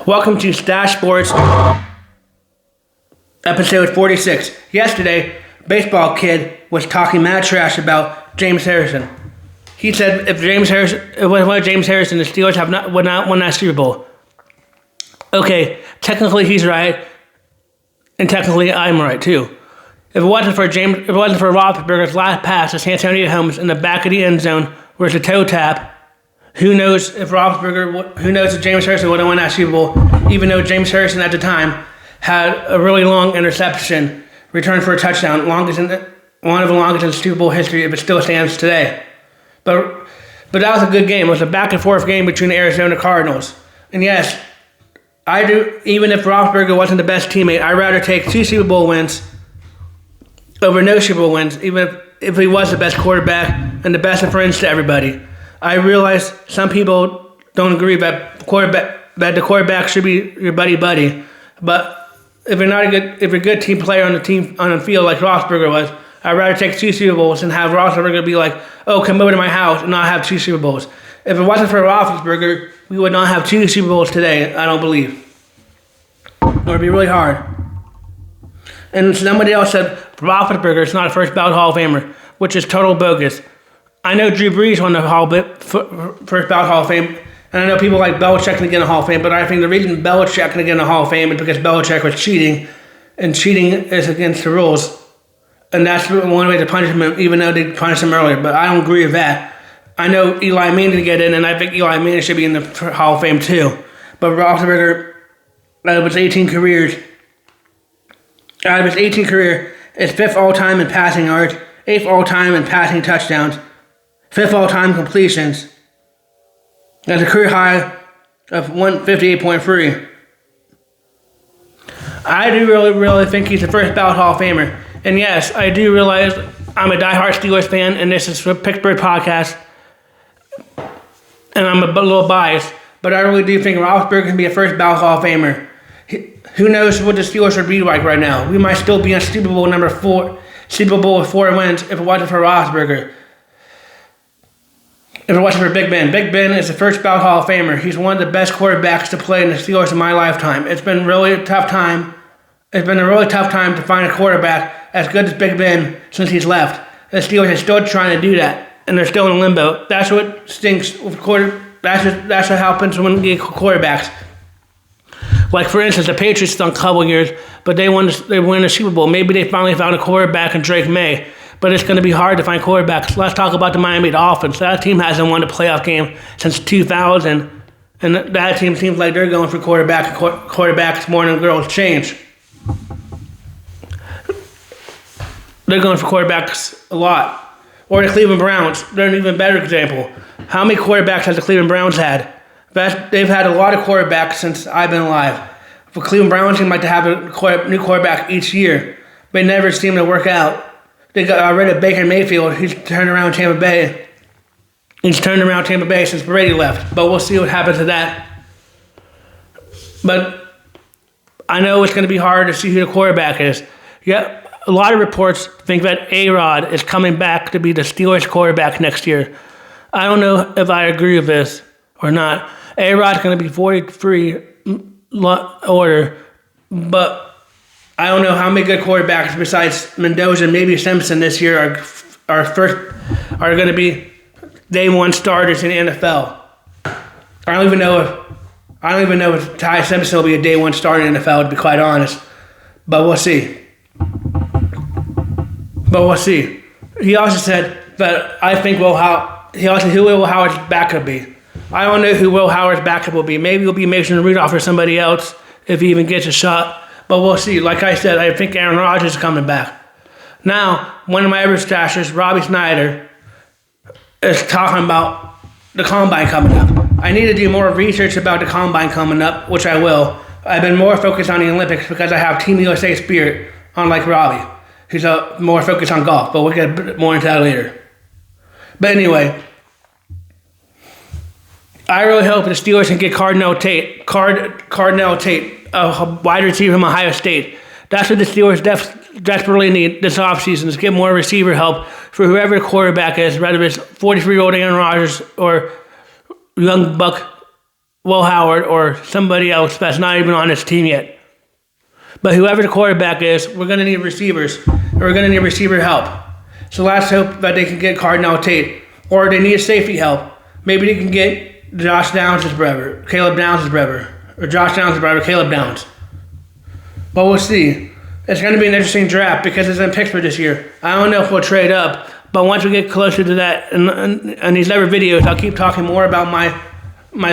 Welcome to Stache Sports, episode 46. Yesterday, baseball kid was talking mad trash about James Harrison. He said if James Harrison, the Steelers would not won that Super Bowl. Okay, technically he's right, and technically I'm right too. If it wasn't for Roethlisberger's last pass to Santonio Holmes in the back of the end zone, where it's a toe tap, who knows if James Harrison would have won that Super Bowl, even though James Harrison at the time had a really long interception return for a touchdown, one of the longest in Super Bowl history if it still stands today. But that was a good game. It was a back and forth game between the Arizona Cardinals. And yes, I do, even if Roethlisberger wasn't the best teammate, I'd rather take 2 Super Bowl wins over no Super Bowl wins, even if he was the best quarterback and the best of friends to everybody. I realize some people don't agree that the quarterback should be your buddy. But if you're a good team player on the field like Roethlisberger was, I'd rather take 2 Super Bowls and have Roethlisberger be like, "Oh, come over to my house," and not have 2 Super Bowls. If it wasn't for Roethlisberger, we would not have 2 Super Bowls today. I don't believe. It would be really hard. And somebody else said Roethlisberger is not a first ballot Hall of Famer, which is total bogus. I know Drew Brees won the first ballot Hall of Fame, and I know people like Belichick can get in the Hall of Fame, but I think the reason Belichick can get in the Hall of Fame is because Belichick was cheating, and cheating is against the rules. And that's one way to punish him, even though they punished him earlier, but I don't agree with that. I know Eli Manning didn't get in, and I think Eli Manning should be in the Hall of Fame too. But Roethlisberger, out of his 18 career, is 5th all-time in passing yards, 8th all-time in passing touchdowns, 5th all-time completions. That's a career high of 158.3. I do really think he's the first ballot Hall of Famer. And yes, I do realize I'm a diehard Steelers fan, and this is for Pittsburgh podcast, and I'm a little biased, but I really do think Roethlisberger can be a first ballot Hall of Famer. Who knows what the Steelers would be like right now? We might still be on Super Bowl with 4 wins if it wasn't for Roethlisberger. If it wasn't for Big Ben. Big Ben is the first ballot Hall of Famer. He's one of the best quarterbacks to play in the Steelers in my lifetime. It's been really a tough time. It's been a really tough time to find a quarterback as good as Big Ben since he's left. The Steelers are still trying to do that, and they're still in limbo. That's what stinks with That's what happens when you get quarterbacks. Like, for instance, the Patriots done a couple years, but they win the Super Bowl. Maybe they finally found a quarterback in Drake May. But it's going to be hard to find quarterbacks. Let's talk about the Miami Dolphins. That team hasn't won a playoff game since 2000, and that team seems like they're going for quarterbacks more than girls change. They're going for quarterbacks a lot. Or the Cleveland Browns. They're an even better example. How many quarterbacks has the Cleveland Browns had? They've had a lot of quarterbacks since I've been alive. The Cleveland Browns seem like to have a new quarterback each year. They never seem to work out. They got rid of Baker Mayfield. He's turned around Tampa Bay. Since Brady left. But we'll see what happens to that. But I know it's going to be hard to see who the quarterback is. Yeah, a lot of reports think that A-Rod is coming back to be the Steelers quarterback next year. I don't know if I agree with this or not. A-Rod's going to be 43 order, but I don't know how many good quarterbacks besides Mendoza and maybe Simpson this year are going to be day one starters in the NFL. I don't even know if Ty Simpson will be a day one starter in the NFL, to be quite honest. But we'll see. He also said that I think who Will Howard's backup be. I don't know who Will Howard's backup will be. Maybe it'll be Mason Rudolph or somebody else if he even gets a shot. But we'll see. Like I said, I think Aaron Rodgers is coming back. Now, one of my other stashers, Robbie Snyder, is talking about the Combine coming up. I need to do more research about the Combine coming up, which I will. I've been more focused on the Olympics because I have Team USA spirit, unlike Robbie, who's more focused on golf. But we'll get a bit more into that later. But anyway, I really hope the Steelers can get Cardinal Tate, a wide receiver from Ohio State. That's what the Steelers desperately need this offseason, is get more receiver help for whoever the quarterback is, whether it's 43-year-old Aaron Rodgers or young buck Will Howard or somebody else that's not even on this team yet. But whoever the quarterback is, we're going to need receivers. We're going to need receiver help. So let's hope that they can get Cardinal Tate. Or they need safety help. Maybe they can get Josh Downs' brother, Caleb Downs' brother. Or Josh Downs' brother, Caleb Downs. But we'll see. It's going to be an interesting draft because it's in Pittsburgh this year. I don't know if we'll trade up. But once we get closer to that, in these other videos, I'll keep talking more about my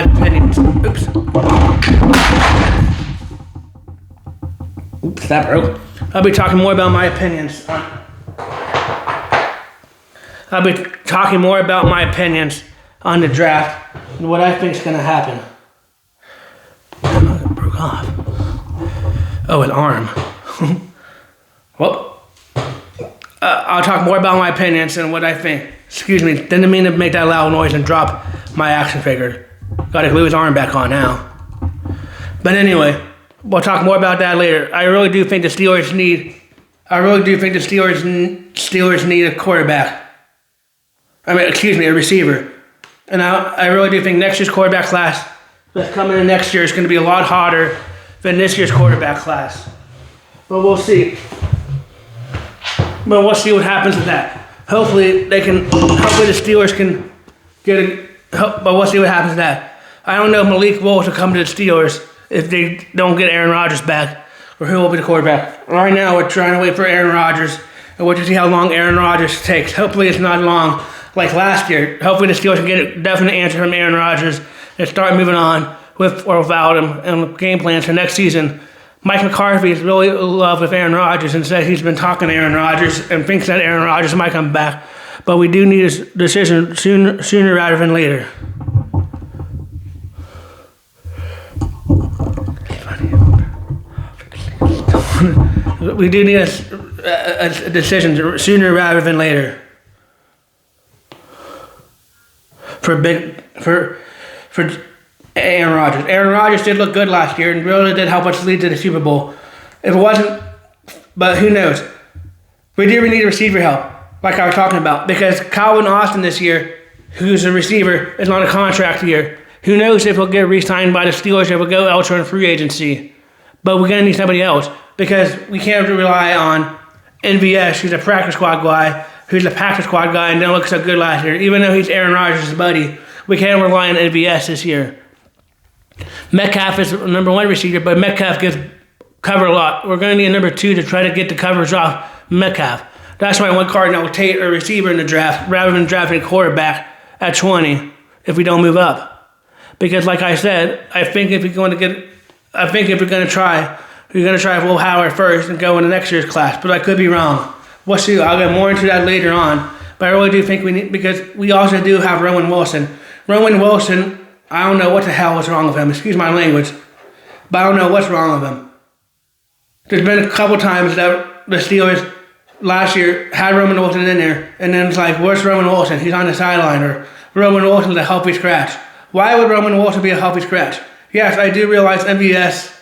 opinions. Oops, that broke. I'll be talking more about my opinions. I'll be talking more about my opinions on the draft and what I think is going to happen. Oh, it broke off. Oh, his arm. Well, I'll talk more about my opinions and what I think. Excuse me, didn't mean to make that loud noise and drop my action figure. Gotta glue his arm back on now. But anyway, we'll talk more about that later. I really do think the Steelers need a quarterback. A receiver. And I really do think next year's quarterback class that's coming in next year is going to be a lot hotter than this year's quarterback class. But we'll see. But we'll see what happens with that. Hopefully the Steelers can but we'll see what happens with that. I don't know if Malik Willis will come to the Steelers if they don't get Aaron Rodgers back, or who will be the quarterback. Right now we're trying to wait for Aaron Rodgers, and we'll just see how long Aaron Rodgers takes. Hopefully it's not long like last year. Hopefully the Steelers can get a definite answer from Aaron Rodgers and start moving on with or without him and game plans for next season. Mike McCarthy is really in love with Aaron Rodgers and said he's been talking to Aaron Rodgers and thinks that Aaron Rodgers might come back. But we do need a decision sooner rather than later. We do need a decision sooner rather than later. For Aaron Rodgers. Aaron Rodgers did look good last year and really did help us lead to the Super Bowl. If it wasn't, but who knows? We do need receiver help, like I was talking about, because Calvin Austin this year, who's a receiver, is on a contract year. Who knows if he'll get re-signed by the Steelers or if he'll go elsewhere in free agency. But we're going to need somebody else because we can't rely on NVS, who's a practice squad guy, who's a practice squad guy and didn't look so good last year. Even though he's Aaron Rodgers' buddy, we can't rely on NVS this year. Metcalf is the number one receiver, but Metcalf gets covered a lot. We're going to need a number two to try to get the coverage off Metcalf. That's why I want Cardinal Tate a receiver in the draft rather than drafting a quarterback at 20 if we don't move up. Because like I said, I think if we're going to try Will Howard first and go into next year's class. But I could be wrong. We'll see. I'll get more into that later on. But I really do think we need, because we also do have Roman Wilson. Roman Wilson, I don't know what the hell was wrong with him. Excuse my language. But I don't know what's wrong with him. There's been a couple times that the Steelers last year had Roman Wilson in there, and then it's like, where's Roman Wilson? He's on the sideline, or Roman Wilson's a healthy scratch. Why would Roman Wilson be a healthy scratch? Yes, I do realize MVS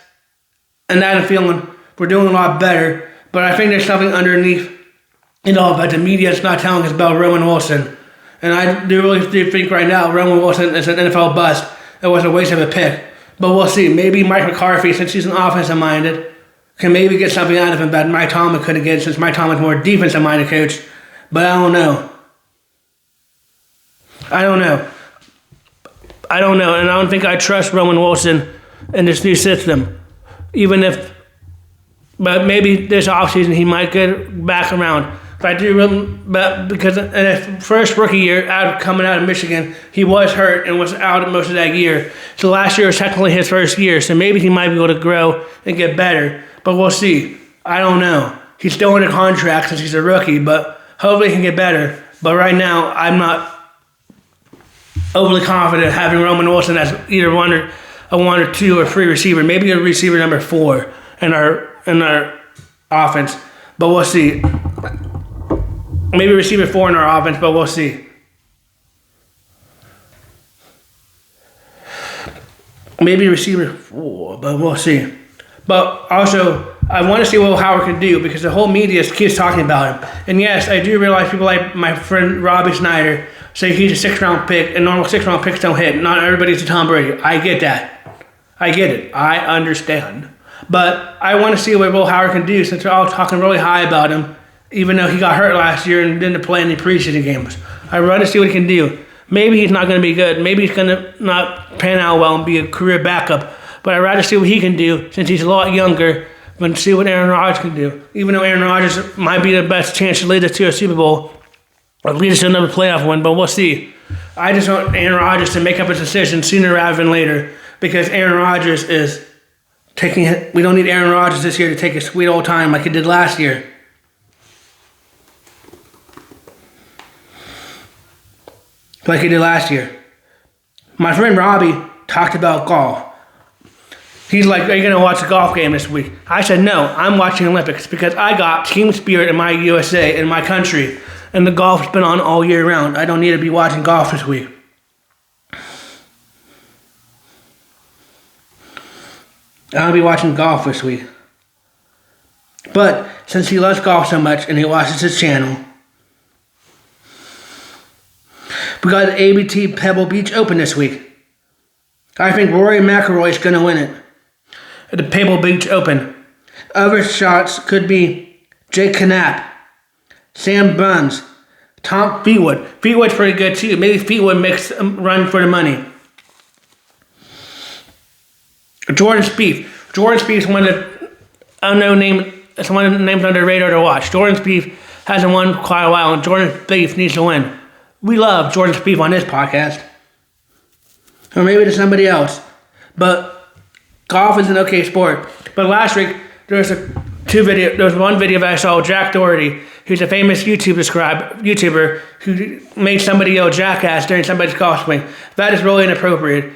and that feeling we're doing a lot better, but I think there's something underneath it all that the media is not telling us about Roman Wilson. And I do think right now Roman Wilson is an NFL bust. It was a waste of a pick. But we'll see. Maybe Mike McCarthy, since he's an offensive-minded, can maybe get something out of him that Mike Tomlin couldn't get, since Mike Tomlin's more defensive-minded coach. But I don't know. And I don't think I trust Roman Wilson in this new system. But maybe this offseason he might get back around. But I do because in his first rookie year coming out of Michigan, he was hurt and was out most of that year. So last year was technically his first year, so maybe he might be able to grow and get better. But we'll see. I don't know. He's still in a contract since he's a rookie, but hopefully he can get better. But right now, I'm not overly confident having Roman Wilson as either a one or two or three receiver, maybe a receiver number 4 in our offense. But we'll see. Maybe receiver 4 in our offense, but we'll see. Maybe receiver 4, but we'll see. But also, I want to see what Howard can do because the whole media keeps talking about him. And yes, I do realize people like my friend Robbie Snyder say he's a sixth-round pick, and normal sixth-round picks don't hit. Not everybody's a Tom Brady. I get that. I get it. I understand. But I want to see what Will Howard can do since we're all talking really high about him, even though he got hurt last year and didn't play any preseason games. I want to see what he can do. Maybe he's not going to be good. Maybe he's going to not pan out well and be a career backup. But I'd rather see what he can do since he's a lot younger than see what Aaron Rodgers can do. Even though Aaron Rodgers might be the best chance to lead us to a Super Bowl or lead us to another playoff win, but we'll see. I just want Aaron Rodgers to make up his decision sooner rather than later because Aaron Rodgers is taking it. We don't need Aaron Rodgers this year to take a sweet old time like he did last year. Like he did last year. My friend Robbie talked about golf. He's like, are you going to watch a golf game this week? I said, no, I'm watching Olympics because I got team spirit in my USA, in my country, and the golf's been on all year round. I don't need to be watching golf this week. I'll be watching golf this week. But since he loves golf so much and he watches his channel, we got the ABT Pebble Beach Open this week. I think Rory McIlroy is going to win it. At the Pebble Beach Open. Other shots could be Jake Knapp, Sam Burns, Tom Fleetwood. Fleetwood's pretty good too. Maybe Fleetwood makes a run for the money. Jordan Spieth. Jordan Spieth's one of the unknown name. It's one of the names under the radar to watch. Jordan Spieth hasn't won for quite a while, and Jordan Spieth needs to win. We love Jordan Spieth on this podcast. Or maybe to somebody else. But golf is an okay sport. But last week, there was one video that I saw of Jack Doherty, who's a famous YouTuber who made somebody yell jackass during somebody's golf swing. That is really inappropriate.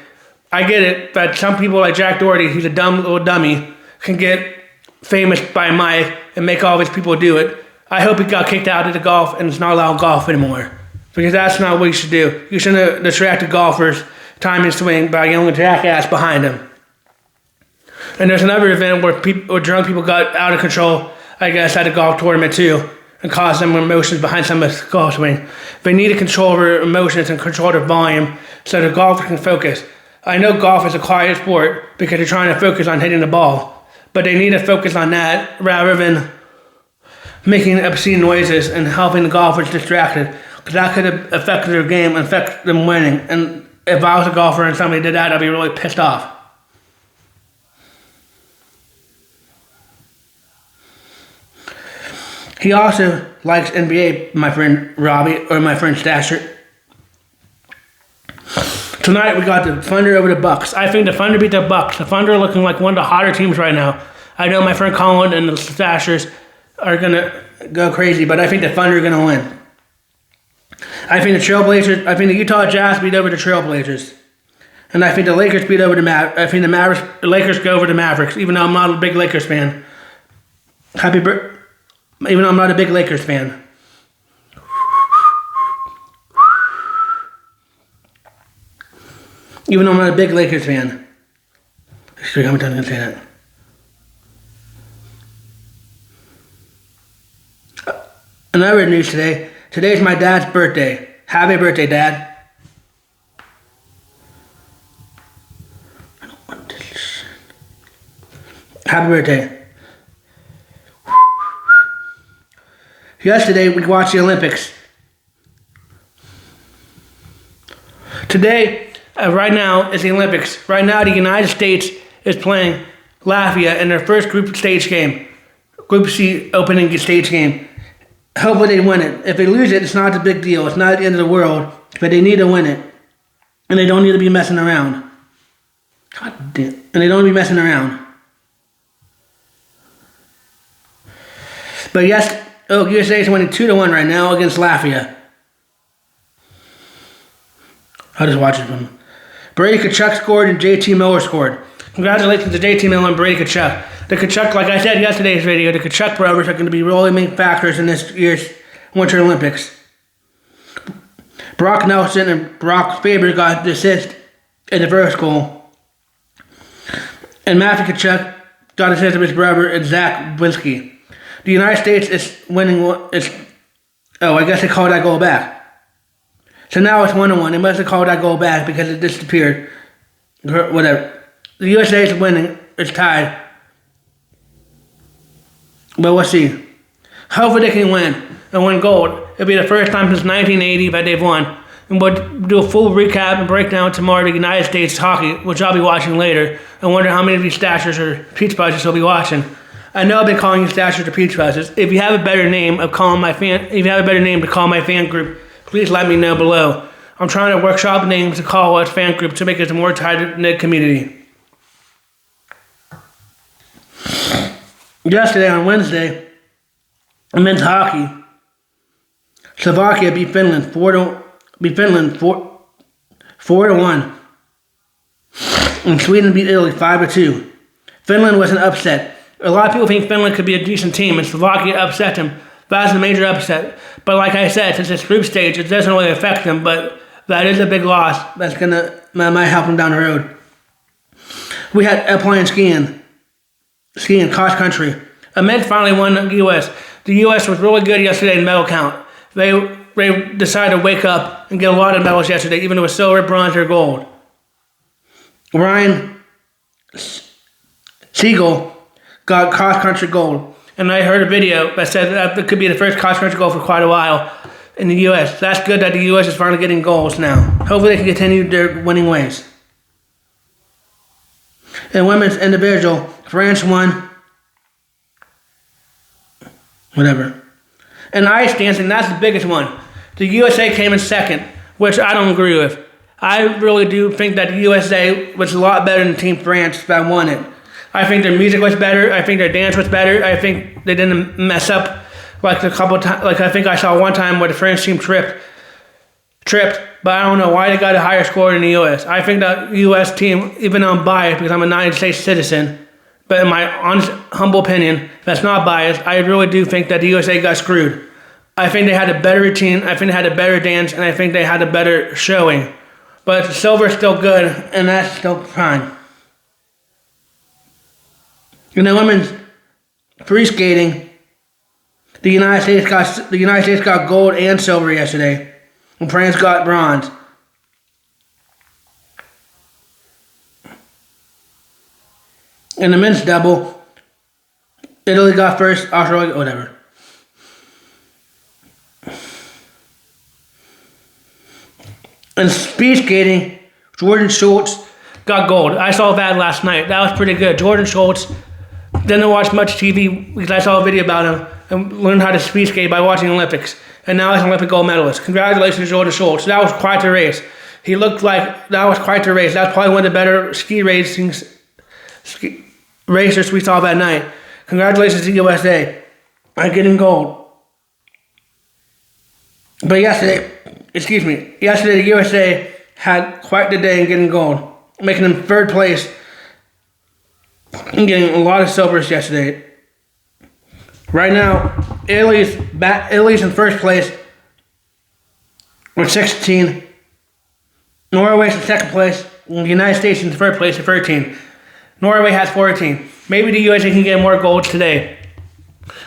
I get it, but some people like Jack Doherty, he's a dumb little dummy, can get famous by mic and make all these people do it. I hope he got kicked out of the golf and is not allowed golf anymore. Because that's not what you should do. You shouldn't distract the golfer's time and swing by yelling a jackass behind him. And there's another event where drunk people got out of control, I guess, at a golf tournament too, and caused some emotions behind somebody's golf swing. They need to control their emotions and control their volume so the golfer can focus. I know golf is a quiet sport because you're trying to focus on hitting the ball, but they need to focus on that rather than making obscene noises and helping the golfers distracted, because that could affect their game and affect them winning. And if I was a golfer and somebody did that, I'd be really pissed off. He also likes NBA, my friend Robbie, or my friend Stache. Tonight we got the Thunder over the Bucks. I think the Thunder beat the Bucks. The Thunder are looking like one of the hotter teams right now. I know my friend Colin and the Stashers are going to go crazy, but I think the Thunder are going to win. I think the Utah Jazz beat over the Trailblazers. And I think the Lakers beat over the Mavericks. I think the Lakers go over the Mavericks, even though I'm not a big Lakers fan. Even though I'm not a big Lakers fan. Even though I'm not a big Lakers fan. Excuse me, how many times I'm going to say that? Another news today. Today's my dad's birthday. Happy birthday, Dad. I don't want this. Happy birthday. Yesterday, we watched the Olympics. Today, right now, is the Olympics. Right now, the United States is playing Latvia in their first group stage game. Group C opening stage game. Hopefully they win it. If they lose it, it's not a big deal. It's not the end of the world. But they need to win it. And they don't need to be messing around. God damn. And they don't need to be messing around. But yes, USA is winning 2-1 right now against Latvia. I'll just watch it from them. Brady Tkachuk scored and JT Miller scored. Congratulations to JT Miller and Brady Tkachuk. The Tkachuk, like I said in yesterday's video, the Tkachuk brothers are going to be really main factors in this year's Winter Olympics. Brock Nelson and Brock Faber got the assist in the first goal. And Matthew Tkachuk got assist of his brother, Zach Winsky. The United States is winning. I guess they call that goal back. So now it's 1-1. They must have called that goal back because it disappeared. Whatever. The USA is winning. It's tied. But we'll see. Hopefully they can win and win gold. It'll be the first time since 1980 that they've won. And we'll do a full recap and breakdown tomorrow of the United States hockey, which I'll be watching later. I wonder how many of these Stachers or Peach Buzzers will be watching. I know I've been calling you Stachers or Peach Buzzers. If you have a better name of calling my fan, if you have a better name to call my fan group, please let me know below. I'm trying to workshop names to call us fan group to make it a more tight-knit community. Yesterday on Wednesday, in men's hockey, Slovakia beat Finland 4-1, and Sweden beat Italy 5-2. Finland was an upset. A lot of people think Finland could be a decent team, and Slovakia upset them. That's a major upset. But like I said, since it's group stage, it doesn't really affect them. But that is a big loss. That might help them down the road. We had alpine skiing cross country. Ahmed finally won the U.S. The U.S. was really good yesterday in medal count. They decided to wake up and get a lot of medals yesterday, even though it was silver, bronze, or gold. Ryan Siegel got cross-country gold. And I heard a video that said that it could be the first cross-country gold for quite a while in the U.S. That's good that the U.S. is finally getting goals now. Hopefully they can continue their winning ways. In women's individual, France won. Whatever. In ice dancing, that's the biggest one. The USA came in second, which I don't agree with. I really do think that the USA was a lot better than Team France that won it. I think their music was better. I think their dance was better. I think they didn't mess up like a couple times. Like I think I saw one time where the French team tripped, but I don't know why they got a higher score than the US. I think the US team, even though I'm biased because I'm a United States citizen, but in my honest, humble opinion, that's not biased, I really do think that the USA got screwed. I think they had a better routine, I think they had a better dance, and I think they had a better showing. But silver's still good, and that's still fine. In the women's free skating, the United States got gold and silver yesterday, and France got bronze. In the men's double, Italy got first, Australia, whatever. In speed skating, Jordan Schultz got gold. I saw that last night. That was pretty good. Jordan Schultz, didn't watch much TV because I saw a video about him and learned how to speed skate by watching Olympics. And now he's an Olympic gold medalist. Congratulations, Jordan Schultz. That was quite the race. He looked like that was quite the race. That's probably one of the better racers we saw that night. Congratulations to USA on getting gold. But yesterday the USA had quite the day in getting gold, making them third place and getting a lot of silvers yesterday. Right now, Italy's in first place with 16. Norway's in second place. And the United States in third place with 13. Norway has 14. Maybe the USA can get more golds today.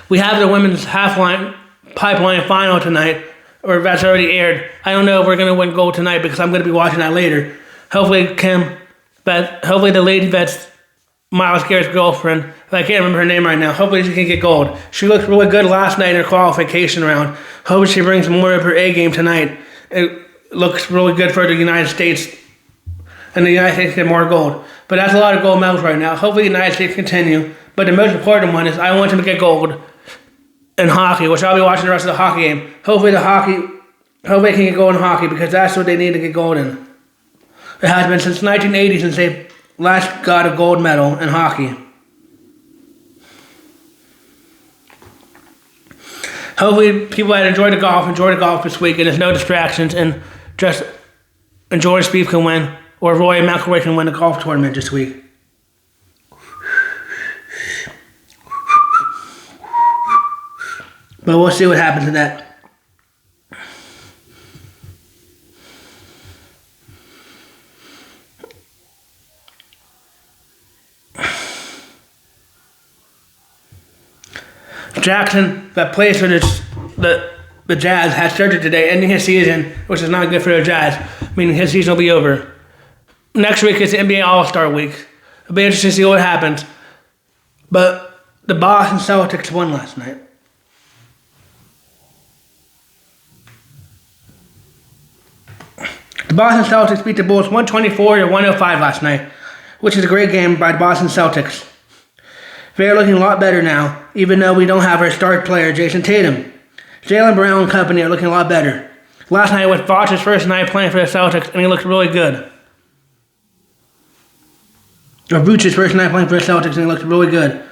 We have the women's pipeline final tonight, or that's already aired. I don't know if we're going to win gold tonight because I'm going to be watching that later. Hopefully the lady that's Miles Garrett's girlfriend, I can't remember her name right now, hopefully she can get gold. She looked really good last night in her qualification round. Hopefully she brings more of her A game tonight. It looks really good for the United States, and the United States get more gold. But that's a lot of gold medals right now. Hopefully the United States continue. But the most important one is I want them to get gold in hockey, which I'll be watching the rest of the hockey game. Hopefully they can get gold in hockey because that's what they need to get gold in. It has been since 1980 since they last got a gold medal in hockey. Hopefully people that enjoy the golf this week and there's no distractions and just enjoy Steve can win or Roy McIlroy can win the golf tournament this week. But we'll see what happens to that. Jackson, that plays for the the Jazz had surgery today, ending his season, which is not good for the Jazz, meaning his season will be over. Next week is the NBA All-Star Week. It'll be interesting to see what happens. But the Boston Celtics won last night. The Boston Celtics beat the Bulls 124-105 last night, which is a great game by the Boston Celtics. They're looking a lot better now, even though we don't have our star player, Jason Tatum. Jaylen Brown and company are looking a lot better. Last night was Fox's first night playing for the Celtics, and he looked really good. Or Vooch's first night playing for the Celtics, and he looked really good.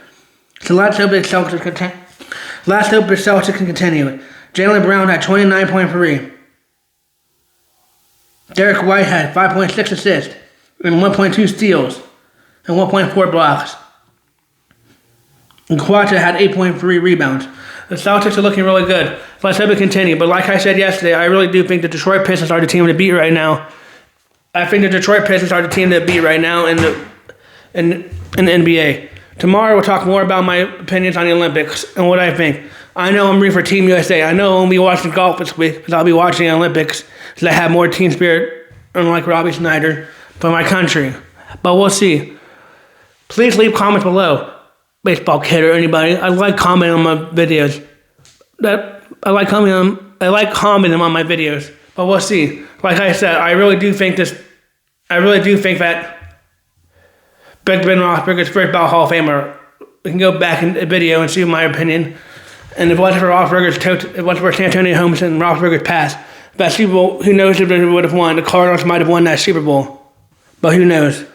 So let's hope the Celtics can continue. Jaylen Brown had 29.3. Derek White had 5.6 assists, and 1.2 steals, and 1.4 blocks. And Quata had 8.3 rebounds. The Celtics are looking really good. Let's hope it continue. But like I said yesterday, I really do think the Detroit Pistons are the team to beat right now. I think the Detroit Pistons are the team to beat right now in the NBA. Tomorrow we'll talk more about my opinions on the Olympics and what I think. I know I'm rooting for Team USA. I know I won't be watching golf this week because I'll be watching the Olympics because I have more team spirit, unlike Robbie Snyder, for my country. But we'll see. Please leave comments below. Baseball kid or anybody. I like commenting on my videos. I like commenting on my videos. But we'll see. Like I said, I really do think that Big Ben Roethlisberger's first ballot Hall of Famer. We can go back in the video and see my opinion. And if it wasn't for Santonio Holmes and Roethlisberger's pass, that Super Bowl, who knows if they would have won. The Cardinals might have won that Super Bowl. But who knows?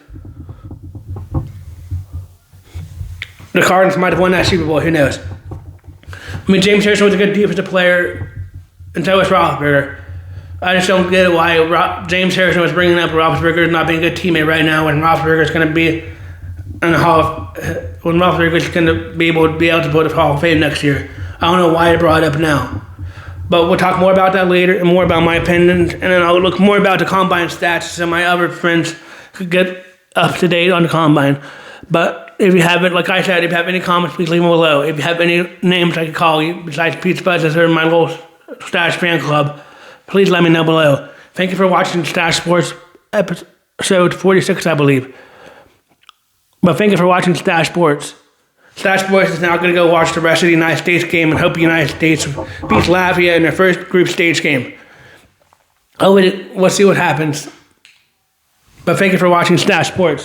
The Cardinals might have won that Super Bowl. Who knows? I mean, James Harrison was a good defensive player, and so was Roethlisberger. I just don't get why James Harrison was bringing up Roethlisberger not being a good teammate right now when Roethlisberger is going to be in the when Roethlisberger is going to be able to be eligible to Hall of Fame next year. I don't know why I brought it up now. But we'll talk more about that later and more about my opinions. And then I'll look more about the Combine stats so my other friends could get up to date on the Combine. But if you haven't, like I said, if you have any comments, please leave them below. If you have any names I could call you besides Pete Buzzes or my little Stache fan club, please let me know below. Thank you for watching Stache Sports episode 46, I believe. But thank you for watching Stache Sports. Stache Sports is now going to go watch the rest of the United States game and hope the United States beats Latvia in their first group stage game. We'll see what happens. But thank you for watching Stache Sports.